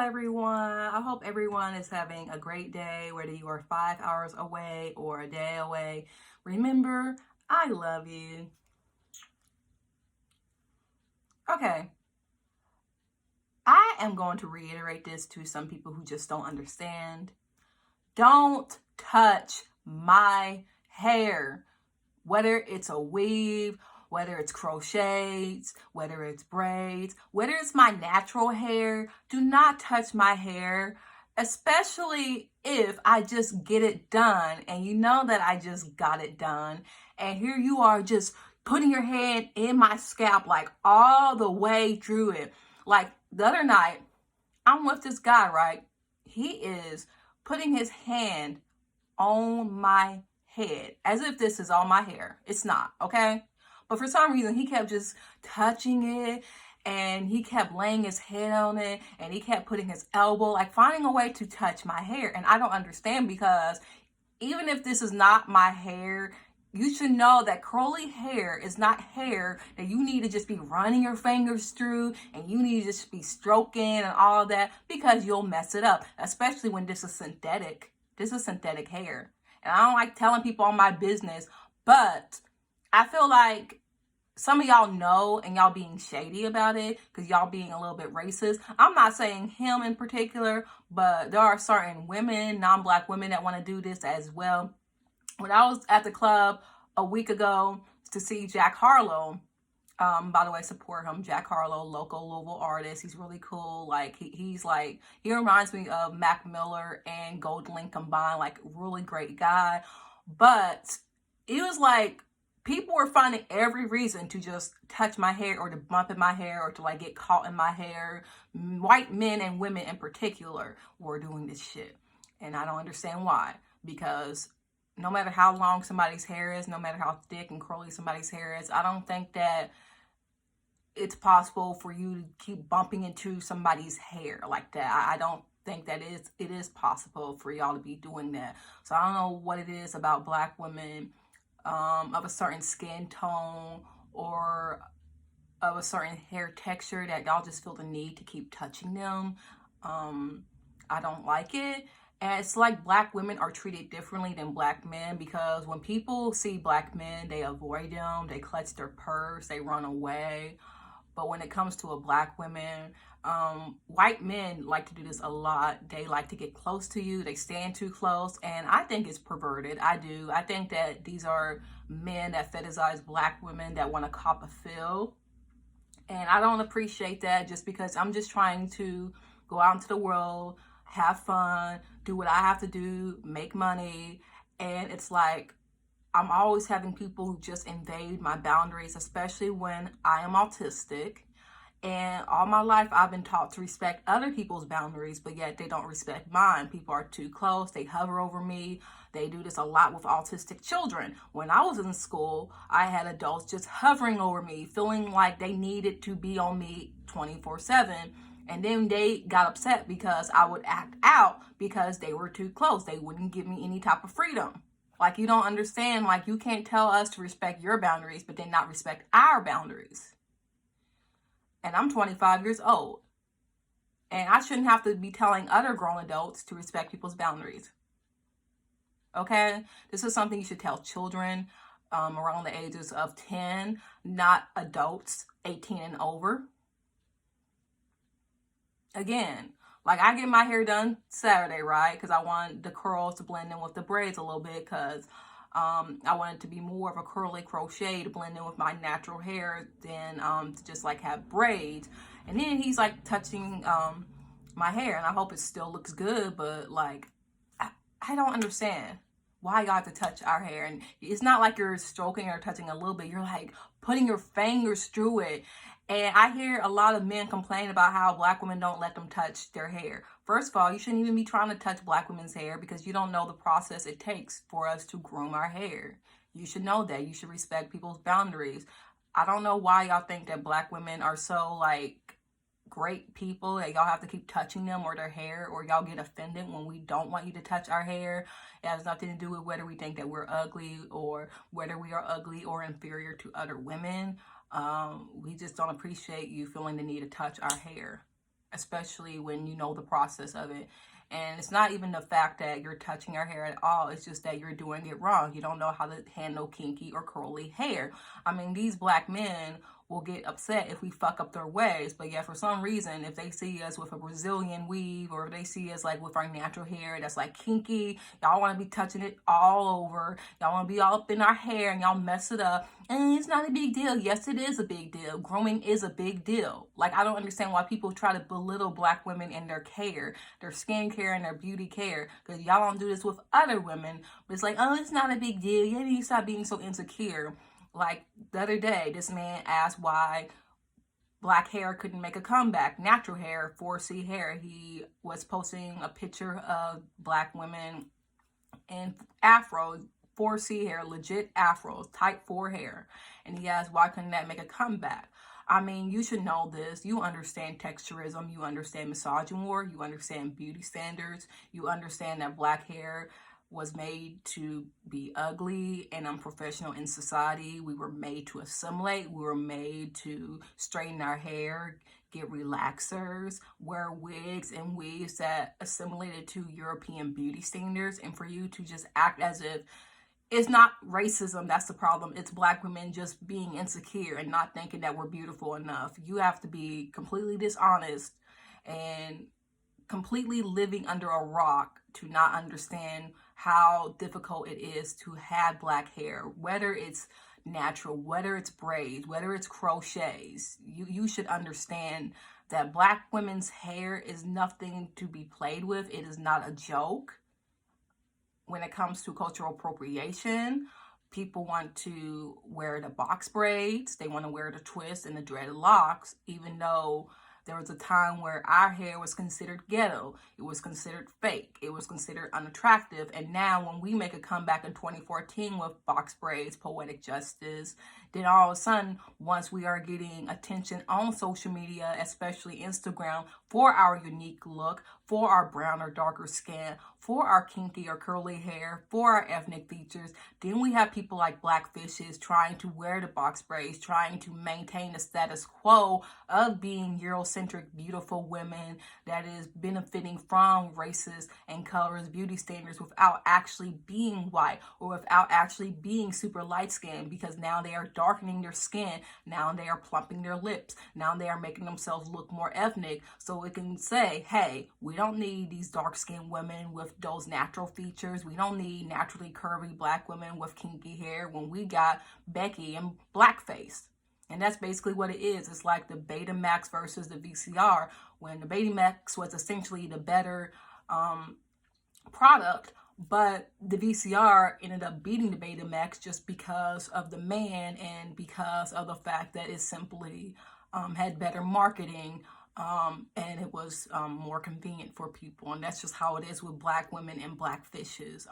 everyone. I hope everyone is having a great day, whether you are 5 hours away or a day away. Remember, I love you. Okay, I am going to reiterate this to some people who just don't understand. Don't touch my hair, whether it's a weave, whether it's crochets, whether it's braids, whether it's my natural hair. Do not touch my hair, especially if I just get it done and you know that I just got it done. And here you are just putting your hand in my scalp, like all the way through it. Like the other night, I'm with this guy, right? He is putting his hand on my head as if this is all my hair. It's not, okay? But for some reason, he kept just touching it and he kept laying his head on it and he kept putting his elbow, like finding a way to touch my hair. And I don't understand, because even if this is not my hair, you should know that curly hair is not hair that you need to just be running your fingers through and you need to just be stroking and all that, because you'll mess it up, especially when this is synthetic. This is synthetic hair. And I don't like telling people all my business, but I feel like some of y'all know and y'all being shady about it because y'all being a little bit racist. I'm not saying him in particular, but there are certain women, non-black women, that want to do this as well. When I was at the club a week ago to see Jack Harlow, by the way, support him. Jack Harlow, local Louisville artist. He's really cool. Like he reminds me of Mac Miller and GoldLink combined. Like, really great guy. But it was like people were finding every reason to just touch my hair or to bump in my hair or to like get caught in my hair. White men and women in particular were doing this shit, and I don't understand why. Because no matter how long somebody's hair is, no matter how thick and curly somebody's hair is, I don't think that it's possible for you to keep bumping into somebody's hair like that. I don't think that it is possible for y'all to be doing that. So I don't know what it is about black women of a certain skin tone or of a certain hair texture that y'all just feel the need to keep touching them. I don't like it. And it's like black women are treated differently than black men, because when people see black men, they avoid them, they clutch their purse, they run away. But when it comes to a black woman, white men like to do this a lot. They like to get close to you. They stand too close. And I think it's perverted. I do. I think that these are men that fetishize black women that want to cop a feel. And I don't appreciate that, just because I'm just trying to go out into the world, have fun, do what I have to do, make money. And it's like, I'm always having people who just invade my boundaries, especially when I am autistic. And all my life, I've been taught to respect other people's boundaries, but yet they don't respect mine. People are too close. They hover over me. They do this a lot with autistic children. When I was in school, I had adults just hovering over me, feeling like they needed to be on me 24/7. And then they got upset because I would act out because they were too close. They wouldn't give me any type of freedom. Like, you don't understand. Like, you can't tell us to respect your boundaries, but then not respect our boundaries. And I'm 25 years old. And I shouldn't have to be telling other grown adults to respect people's boundaries. Okay? This is something you should tell children around the ages of 10, not adults 18 and over. Again, like, I get my hair done Saturday, right? Because I want the curls to blend in with the braids a little bit, because I want it to be more of a curly crochet to blend in with my natural hair than to just like have braids. And then he's like touching my hair, and I hope it still looks good, but like, I don't understand why y'all have to touch our hair. And it's not like you're stroking or touching a little bit. You're like putting your fingers through it. And I hear a lot of men complain about how black women don't let them touch their hair. First of all, you shouldn't even be trying to touch black women's hair, because you don't know the process it takes for us to groom our hair. You should know that. You should respect people's boundaries. I don't know why y'all think that black women are so like great people that y'all have to keep touching them or their hair, or y'all get offended when we don't want you to touch our hair. It has nothing to do with whether we think that we're ugly or whether we are ugly or inferior to other women. We just don't appreciate you feeling the need to touch our hair. especially when you know the process of it. And it's not even the fact that you're touching your hair at all. It's just that you're doing it wrong. You don't know how to handle kinky or curly hair. I mean, these black men will get upset if we fuck up their ways. But yeah, for some reason, if they see us with a Brazilian weave, or if they see us like with our natural hair that's like kinky, y'all want to be touching it all over. Y'all want to be all up in our hair and y'all mess it up. And it's not a big deal. Yes, it is a big deal. Grooming is a big deal. Like, I don't understand why people try to belittle black women in their care, their skincare and their beauty care, because y'all don't do this with other women. But it's like, oh, it's not a big deal. You need to stop being so insecure. Like the other day, this man asked why black hair couldn't make a comeback. Natural hair, 4C hair. He was posting a picture of black women in afro, 4C hair, legit afros, type 4 hair. And he asked why couldn't that make a comeback? I mean, you should know this. You understand texturism. You understand misogyny. You understand beauty standards. You understand that black hair was made to be ugly and unprofessional in society. We were made to assimilate. We were made to straighten our hair, get relaxers, wear wigs and weaves that assimilated to European beauty standards. And for you to just act as if it's not racism that's the problem, it's black women just being insecure and not thinking that we're beautiful enough. You have to be completely dishonest and completely living under a rock to not understand how difficult it is to have black hair, whether it's natural, whether it's braids, whether it's crochets. You should understand that black women's hair is nothing to be played with. It is not a joke. When it comes to cultural appropriation, people want to wear the box braids, they want to wear the twist and the dreadlocks, even though there was a time where our hair was considered ghetto. It was considered fake. It was considered unattractive. And now when we make a comeback in 2014 with box braids, poetic justice, then all of a sudden, once we are getting attention on social media, especially Instagram, for our unique look, for our brown or darker skin, for our kinky or curly hair, for our ethnic features, then we have people like Blackfishes trying to wear the box braids, trying to maintain the status quo of being Eurocentric, beautiful women that is benefiting from racist and colorist beauty standards without actually being white or without actually being super light skinned, because now they are darkening their skin, now they are plumping their lips, now they are making themselves look more ethnic, so we can say, hey, we don't need these dark skinned women with those natural features. We don't need naturally curvy black women with kinky hair when we got Becky and blackface. And that's basically what it is. It's like the Betamax versus the VCR, when the Betamax was essentially the better product, but the VCR ended up beating the Betamax just because of the man and because of the fact that it simply had better marketing, and it was more convenient for people. And that's just how it is with black women and Blackfishes.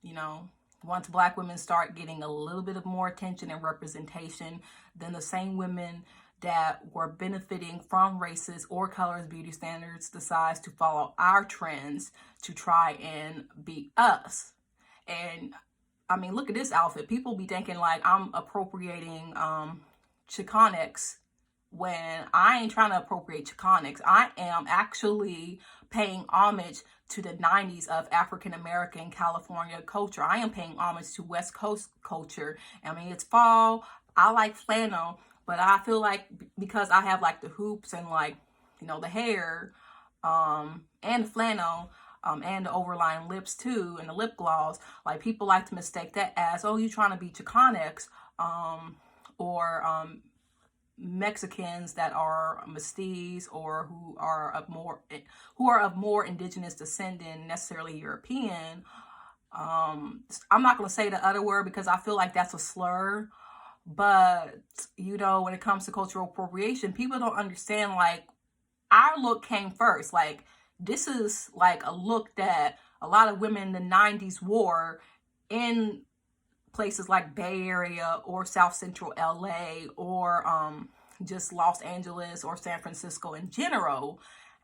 You know, once black women start getting a little bit of more attention and representation, then the same women that were benefiting from racist or colorist beauty standards decides to follow our trends to try and beat us. And I mean, look at this outfit. People be thinking like I'm appropriating Chicanx when I ain't trying to appropriate Chicanx. I am actually paying homage to the 90s of African American California culture. I am paying homage to West Coast culture. I mean, it's fall. I like flannel, but I feel like because I have like the hoops and like, you know, the hair and the flannel, and the overlying lips too, and the lip gloss, like people like to mistake that as, oh, you trying to be Chicanx, or Mexicans that are mestiz or who are of more indigenous descent than necessarily European. I'm not going to say the other word because I feel like that's a slur. But, you know, when it comes to cultural appropriation, people don't understand, like, our look came first. Like, this is like a look that a lot of women in the 90s wore in places like Bay Area or South Central LA or just Los Angeles or San Francisco in general.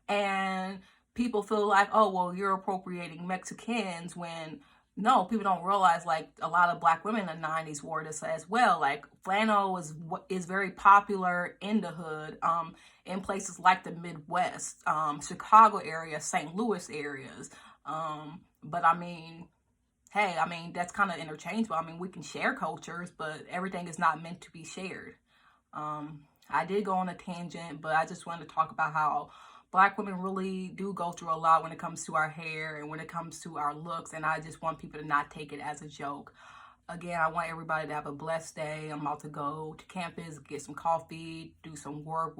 And people feel like, oh, well, you're appropriating Mexicans when no, people don't realize like a lot of black women in the 90s wore this as well. Like flannel is very popular in the hood, in places like the Midwest, Chicago area, St. Louis areas. But I mean, hey, I mean that's kind of interchangeable. I mean we can share cultures, but everything is not meant to be shared. I did go on a tangent, but I just wanted to talk about how black women really do go through a lot when it comes to our hair and when it comes to our looks. And I just want people to not take it as a joke. Again, I want everybody to have a blessed day. I'm about to go to campus, get some coffee, do some work.